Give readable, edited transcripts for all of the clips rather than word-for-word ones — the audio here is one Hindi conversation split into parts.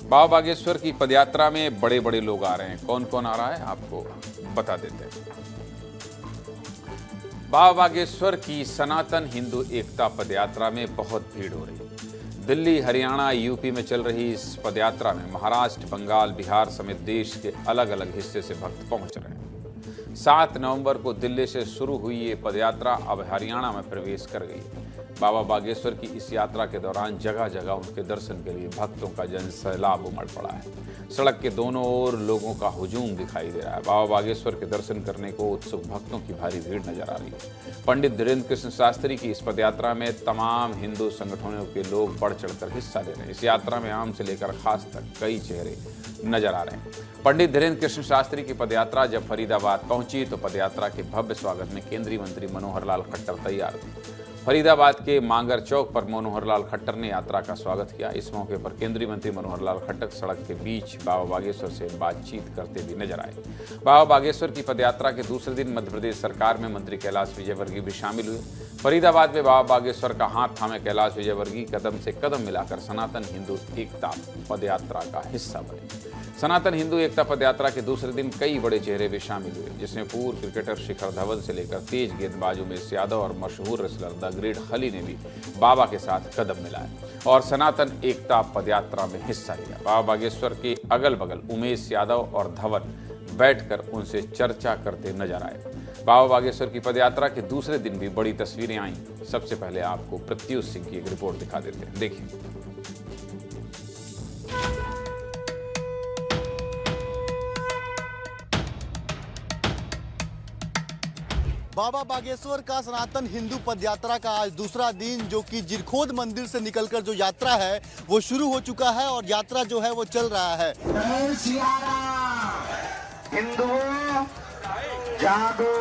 बाबा बागेश्वर की पदयात्रा में बड़े बड़े लोग आ रहे हैं। कौन कौन आ रहा है आपको बता देते हैं। बाबा बागेश्वर की सनातन हिंदू एकता पदयात्रा में बहुत भीड़ हो रही है। दिल्ली, हरियाणा, यूपी में चल रही इस पदयात्रा में महाराष्ट्र, बंगाल, बिहार समेत देश के अलग अलग हिस्से से भक्त पहुंच रहे हैं। 7 नवंबर को दिल्ली से शुरू हुई ये पदयात्रा अब हरियाणा में प्रवेश कर गई है। बाबा बागेश्वर की इस यात्रा के दौरान जगह जगह उनके दर्शन के लिए भक्तों का जनसैलाब उमड़ पड़ा है। सड़क के दोनों ओर लोगों का हुजूम दिखाई दे रहा है। बाबा बागेश्वर के दर्शन करने को उत्सुक भक्तों की भारी भीड़ नजर आ रही है। पंडित धीरेन्द्र कृष्ण शास्त्री की इस पदयात्रा में तमाम हिंदू संगठनों के लोग बढ़ चढ़कर हिस्सा ले रहे हैं। इस यात्रा में आम से लेकर खास तक कई चेहरे नजर आ रहे हैं। पंडित धीरेन्द्र कृष्ण शास्त्री की पदयात्रा जब फरीदाबाद पहुंची तो पदयात्रा के भव्य स्वागत में केंद्रीय मंत्री मनोहर लाल खट्टर तैयार थे। फरीदाबाद के मांगर चौक पर मनोहर लाल खट्टर ने यात्रा का स्वागत किया। इस मौके पर केंद्रीय मंत्री मनोहर लाल खट्टर सड़क के बीच बाबा बागेश्वर से बातचीत करते भी नजर आए। बाबा बागेश्वर की पदयात्रा के दूसरे दिन मध्य प्रदेश सरकार में मंत्री कैलाश विजयवर्गीय भी शामिल हुए। फरीदाबाद में बाबा बागेश्वर का हाथ थामे कैलाश विजयवर्गीय कदम से कदम मिलाकर सनातन हिंदू एकता पदयात्रा का हिस्सा बने। सनातन हिंदू एकता पदयात्रा के दूसरे दिन कई बड़े चेहरे भी शामिल हुए, जिसमें पूर्व क्रिकेटर शिखर धवन से लेकर तेज गेंदबाज उमेश यादव और मशहूर रेसलर द ग्रेट खली ने भी बाबा के साथ कदम मिलाए और सनातन एकता पदयात्रा में हिस्सा लिया। बाबा बागेश्वर के अगल बगल उमेश यादव और धवन बैठकर उनसे चर्चा करते नजर आए। बाबा बागेश्वर की पदयात्रा के दूसरे दिन भी बड़ी तस्वीरें आईं। सबसे पहले आपको प्रत्युष सिंह की एक रिपोर्ट दिखा देते हैं, देखिए। बाबा बागेश्वर का सनातन हिंदू पदयात्रा का आज दूसरा दिन, जो कि जिरखोद मंदिर से निकलकर जो यात्रा है वो शुरू हो चुका है और यात्रा जो है वो चल रहा है। हिंदुओं जागो।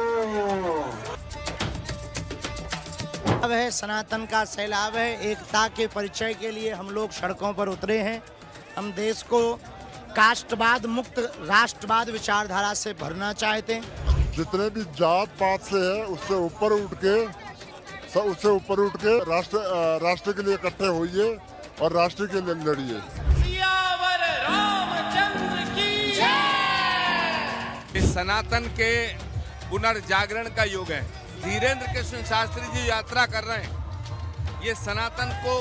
अब है सनातन का सैलाब है। एकता के परिचय के लिए हम लोग सड़कों पर उतरे हैं। हम देश को कास्टवाद मुक्त राष्ट्रवाद विचारधारा से भरना चाहते हैं। जितने भी जात पात से है उससे ऊपर उठ के राष्ट्र के लिए इकट्ठे होइए और राष्ट्र के लिए लड़िए। सियावर रामचंद्र की जय। इस सनातन के पुनर्जागरण का युग है। धीरेन्द्र कृष्ण शास्त्री जी यात्रा कर रहे हैं, ये सनातन को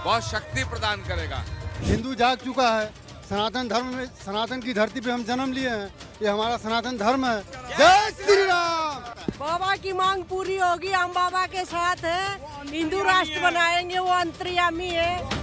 बहुत शक्ति प्रदान करेगा। हिंदू जाग चुका है। सनातन धर्म में, सनातन की धरती पे हम जन्म लिए हैं। ये हमारा सनातन धर्म है। जय श्री राम। बाबा की मांग पूरी होगी। हम बाबा के साथ हैं। हिंदू राष्ट्र बनाएंगे, वो अंतर्यामी है।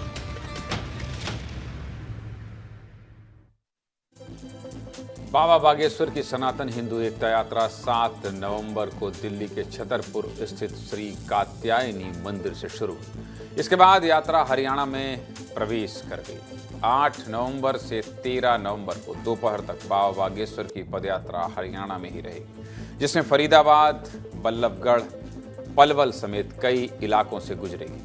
बाबा बागेश्वर की सनातन हिंदू एकता यात्रा 7 नवंबर को दिल्ली के छतरपुर स्थित श्री कात्यायनी मंदिर से शुरू हुई। इसके बाद यात्रा हरियाणा में प्रवेश कर गई। 8 नवंबर से 13 नवंबर को दोपहर तक बाबा बागेश्वर की पदयात्रा हरियाणा में ही रहेगी, जिसमें फरीदाबाद, बल्लभगढ़, पलवल समेत कई इलाकों से गुजरेगी।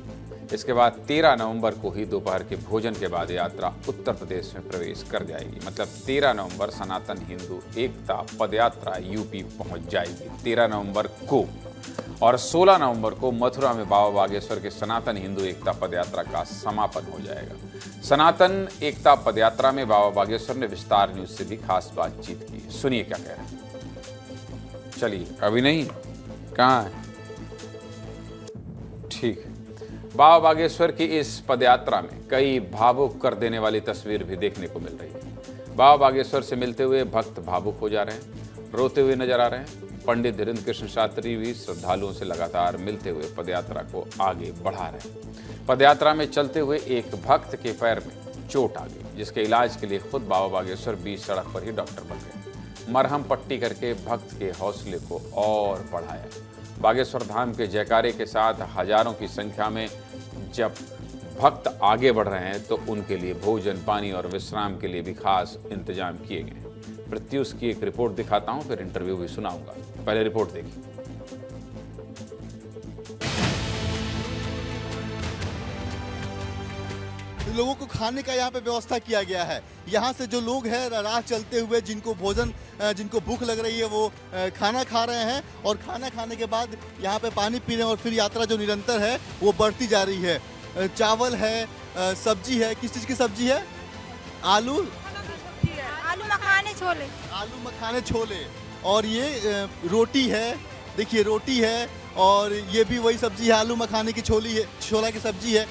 इसके बाद 13 नवंबर को ही दोपहर के भोजन के बाद यात्रा उत्तर प्रदेश में प्रवेश कर जाएगी। मतलब 13 नवंबर सनातन हिंदू एकता पदयात्रा यूपी पहुंच जाएगी 13 नवंबर को, और 16 नवंबर को मथुरा में बाबा बागेश्वर के सनातन हिंदू एकता पदयात्रा का समापन हो जाएगा। सनातन एकता पदयात्रा में बाबा बागेश्वर ने विस्तार न्यूज से भी खास बातचीत की। सुनिए क्या कह रहे हैं। चलिए, अभी नहीं, कहाँ है, ठीक है। बाबा बागेश्वर की इस पदयात्रा में कई भावुक कर देने वाली तस्वीर भी देखने को मिल रही है। बाबा बागेश्वर से मिलते हुए भक्त भावुक हो जा रहे हैं, रोते हुए नजर आ रहे हैं। पंडित धीरेन्द्र कृष्ण शास्त्री भी श्रद्धालुओं से लगातार मिलते हुए पदयात्रा को आगे बढ़ा रहे हैं। पदयात्रा में चलते हुए एक भक्त के पैर में चोट आ गई, जिसके इलाज के लिए खुद बाबा बागेश्वर बीच सड़क पर ही डॉक्टर बन गए। मरहम पट्टी करके भक्त के हौसले को और बढ़ाया। बागेश्वर धाम के जयकारे के साथ हजारों की संख्या में जब भक्त आगे बढ़ रहे हैं तो उनके लिए भोजन, पानी और विश्राम के लिए भी खास इंतजाम किए गए हैं। प्रत्युष की एक रिपोर्ट दिखाता हूं, फिर इंटरव्यू भी सुनाऊंगा। पहले रिपोर्ट देखिए। लोगों को खाने का यहाँ पे व्यवस्था किया गया है। यहाँ से जो लोग हैं राह चलते हुए जिनको भूख लग रही है वो खाना खा रहे हैं, और खाना खाने के बाद यहाँ पे पानी पी रहे हैं, और फिर यात्रा जो निरंतर है वो बढ़ती जा रही है। चावल है, सब्जी है। किस चीज़ की सब्जी है? आलू आलू मखाने छोले। आलू मखाने छोले, और ये रोटी है, देखिए रोटी है, और ये भी वही सब्जी है, आलू मखाने की छोली है, छोला की सब्जी है।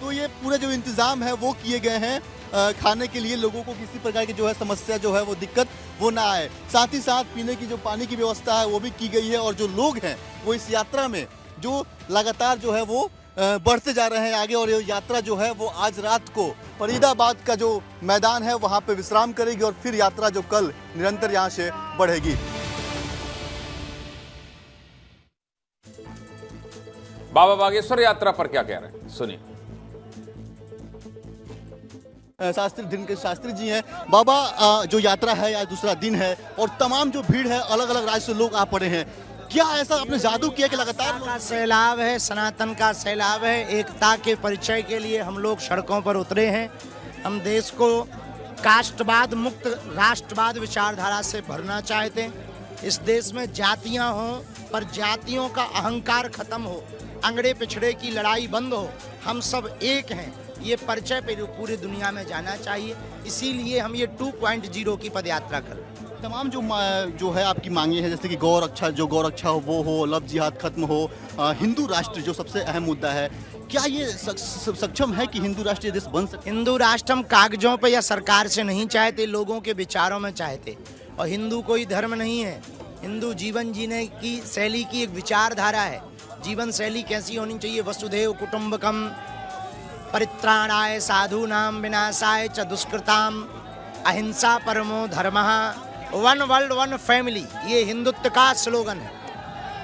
तो ये पूरे जो इंतज़ाम है वो किए गए हैं खाने के लिए, लोगों को किसी प्रकार की जो है समस्या जो है वो दिक्कत वो ना आए। साथ ही साथ पीने की जो पानी की व्यवस्था है वो भी की गई है, और जो लोग हैं वो इस यात्रा में जो लगातार जो है वो बढ़ते जा रहे हैं आगे, और ये यात्रा जो है वो आज रात को फरीदाबाद का जो मैदान है वहाँ पे विश्राम करेगी, और फिर यात्रा जो कल निरंतर यहाँ से बढ़ेगी। बाबा बागेश्वर यात्रा पर क्या कह रहे हैं, सुनिए। शास्त्री जी हैं। बाबा, जो यात्रा है आज दूसरा दिन है, और तमाम जो भीड़ है अलग अलग राज्य से लोग आ पड़े हैं, क्या ऐसा आपने जादू किया कि लगातार का सैलाब है, सनातन का सैलाब है। एकता के परिचय के लिए हम लोग सड़कों पर उतरे हैं। हम देश को कास्टवाद मुक्त राष्ट्रवाद विचारधारा से भरना चाहते हैं। इस देश में जातियां हों, पर जातियों का अहंकार खत्म हो, अंगड़े पिछड़े की लड़ाई बंद हो, हम सब एक हैं, ये परिचय पे पूरी दुनिया में जाना चाहिए। इसीलिए हम ये 2.0 की पदयात्रा कर रहे हैं। तमाम जो है आपकी मांगे हैं, जैसे कि गौरक्षा हो वो हो, लव जिहाद खत्म हो, हिंदू राष्ट्र जो सबसे अहम मुद्दा है, क्या ये सक्षम है कि हिंदू राष्ट्र ये देश बन सके? हिंदू राष्ट्र हम कागजों पे या सरकार से नहीं चाहते, लोगों के विचारों में चाहते। और हिंदू कोई धर्म नहीं है, हिंदू जीवन जीने की शैली की एक विचारधारा है। जीवन शैली कैसी होनी चाहिए? वसुधैव कुटुंबकम परित्राणाय साधूनां विनाशाय च दुष्कृताम अहिंसा परमो धर्मः, वन वर्ल्ड वन फैमिली, ये हिंदुत्व का स्लोगन है।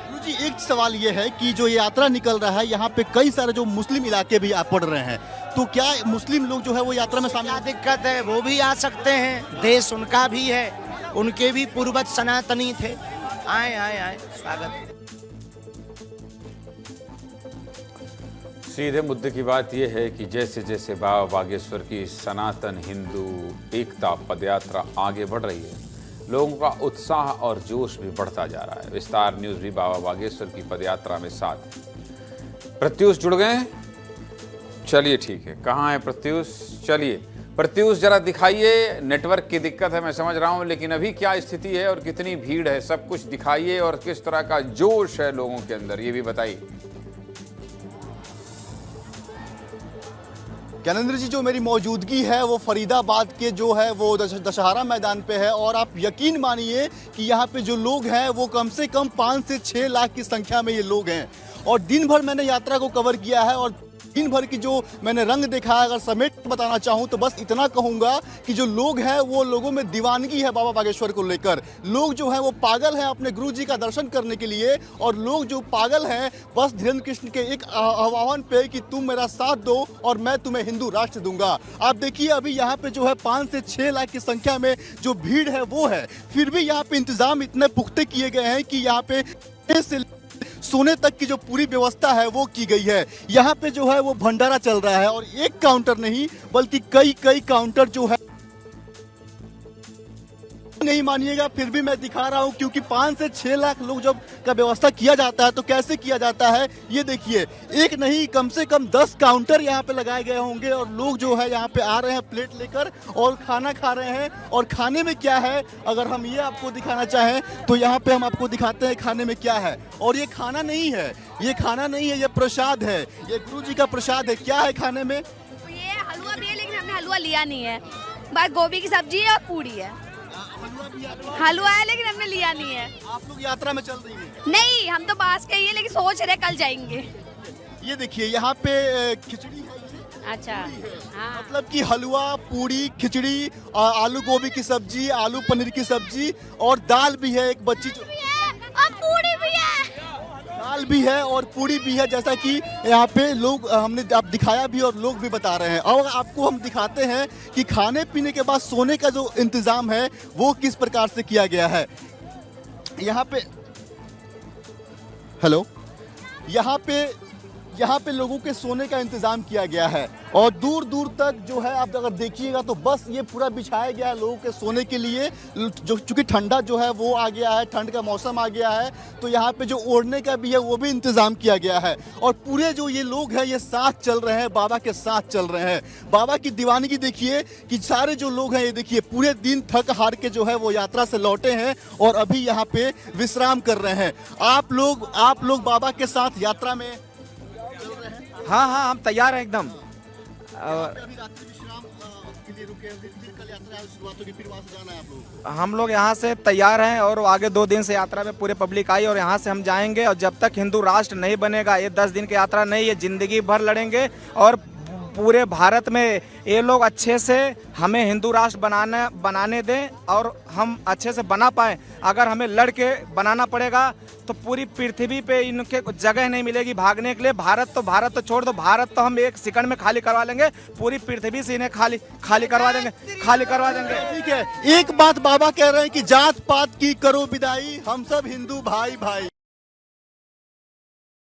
गुरुजी, एक सवाल ये है कि जो यात्रा निकल रहा है यहाँ पे कई सारे जो मुस्लिम इलाके भी आ पड़ रहे हैं, तो क्या मुस्लिम लोग जो है वो यात्रा में शामिल? क्या दिक्कत है, वो भी आ सकते हैं, देश उनका भी है, उनके भी पूर्वज सनातनी थे। आए आए आए, स्वागत। सीधे मुद्दे की बात यह है कि जैसे जैसे बाबा बागेश्वर की सनातन हिंदू एकता पदयात्रा आगे बढ़ रही है, लोगों का उत्साह और जोश भी बढ़ता जा रहा है। विस्तार न्यूज़ भी बाबा बागेश्वर की पदयात्रा में साथ है। प्रत्यूष जुड़ गए हैं? चलिए ठीक है, कहाँ है प्रत्यूष? चलिए प्रत्यूष जरा दिखाइए। नेटवर्क की दिक्कत है मैं समझ रहा हूँ, लेकिन अभी क्या स्थिति है और कितनी भीड़ है, सब कुछ दिखाइए, और किस तरह का जोश है लोगों के अंदर, ये भी बताइए। ज्ञानेंद्र जी, जो मेरी मौजूदगी है वो फरीदाबाद के जो है वो दशहरा मैदान पे है, और आप यकीन मानिए कि यहाँ पे जो लोग हैं वो कम से कम 5 से 6 लाख की संख्या में ये लोग हैं। और दिन भर मैंने यात्रा को कवर किया है, और दिन भर की जो मैंने रंग देखा है, अगर समेट बताना चाहूँ तो बस इतना कहूँगा कि जो लोग हैं वो लोगों में दीवानगी है बाबा बागेश्वर को लेकर। लोग जो हैं वो पागल हैं अपने गुरु जी का दर्शन करने के लिए, और लोग जो पागल हैं बस धीरेन्द्र कृष्ण के एक आह्वान पे कि तुम मेरा साथ दो और मैं तुम्हें हिंदू राष्ट्र दूंगा। आप देखिए अभी यहाँ पे जो है 5 से 6 लाख की संख्या में जो भीड़ है वो है, फिर भी यहाँ पे इंतजाम इतने पुख्ते किए गए हैं कि यहाँ पे सोने तक की जो पूरी व्यवस्था है वो की गई है। यहाँ पे जो है वो भंडारा चल रहा है, और एक काउंटर नहीं बल्कि कई काउंटर जो है, नहीं मानिएगा फिर भी मैं दिखा रहा हूँ, क्योंकि 5 से 6 लाख लोग जब का व्यवस्था किया जाता है तो कैसे किया जाता है ये देखिए। एक नहीं कम से कम 10 काउंटर यहाँ पे लगाए गए होंगे, और लोग जो है यहाँ पे आ रहे हैं प्लेट लेकर और खाना खा रहे हैं। और खाने में क्या है, अगर हम ये आपको दिखाना चाहें तो यहाँ पे हम आपको दिखाते हैं खाने में क्या है। और ये खाना नहीं है, ये प्रसाद है, ये गुरु जी का प्रसाद है। क्या है खाने में? ये हलवा भी है, लेकिन हमने हलवा लिया नहीं है, बस गोभी की सब्जी है और पूरी है। हलवा है लेकिन हमने लिया नहीं है। आप लोग यात्रा में चल रही हैं? नहीं, हम तो पास के ही है, लेकिन सोच रहे कल जाएंगे। ये देखिए यहाँ पे खिचड़ी है। अच्छा, हाँ। मतलब कि हलवा, पूरी, खिचड़ी, आलू गोभी की सब्जी, आलू पनीर की सब्जी, और दाल भी है, एक बच्ची जो और पूरी भी है, दाल भी है और पूरी भी है, जैसा कि यहाँ पे लोग हमने आप दिखाया भी और लोग भी बता रहे हैं। और आपको हम दिखाते हैं कि खाने पीने के बाद सोने का जो इंतजाम है वो किस प्रकार से किया गया है। यहाँ पे हेलो, यहाँ पे यहाँ पे लोगों के सोने का इंतजाम किया गया है और दूर दूर तक जो है आप अगर देखिएगा तो बस ये पूरा बिछाया गया है लोगों के सोने के लिए। जो चूंकि ठंडा जो है वो आ गया है, ठंड का मौसम आ गया है, तो यहाँ पे जो ओढ़ने का भी है वो भी इंतजाम किया गया है। और पूरे जो ये लोग हैं ये साथ चल रहे हैं, बाबा के साथ चल रहे हैं। बाबा की दीवानगी देखिए कि सारे जो लोग हैं ये देखिए पूरे दिन थक हार के जो है वो यात्रा से लौटे हैं और अभी यहाँ पे विश्राम कर रहे हैं। आप लोग बाबा के साथ यात्रा में हाँ हम तैयार हैं एकदम। अभी रात्रि विश्राम के लिए रुके हैं, फिर कल यात्रा शुरुआत होगी, फिर वहाँ से जाना है आप लोगों को? हम लोग यहाँ से तैयार हैं और आगे 2 दिन से यात्रा में पूरे पब्लिक आई और यहाँ से हम जाएंगे और जब तक हिंदू राष्ट्र नहीं बनेगा, ये 10 दिन की यात्रा नहीं, ये जिंदगी भर लड़ेंगे और पूरे भारत में ये लोग अच्छे से हमें हिंदू राष्ट्र बनाने दें और हम अच्छे से बना पाए। अगर हमें लड़ के बनाना पड़ेगा तो पूरी पृथ्वी पे इनके जगह नहीं मिलेगी भागने के लिए। भारत तो छोड़ दो, भारत तो हम 1 सेकंड में खाली करवा लेंगे, पूरी पृथ्वी से इन्हें खाली करवा देंगे। ठीक है, एक बात बाबा कह रहे हैं कि जात पात की करो विदाई, हम सब हिंदू भाई भाई।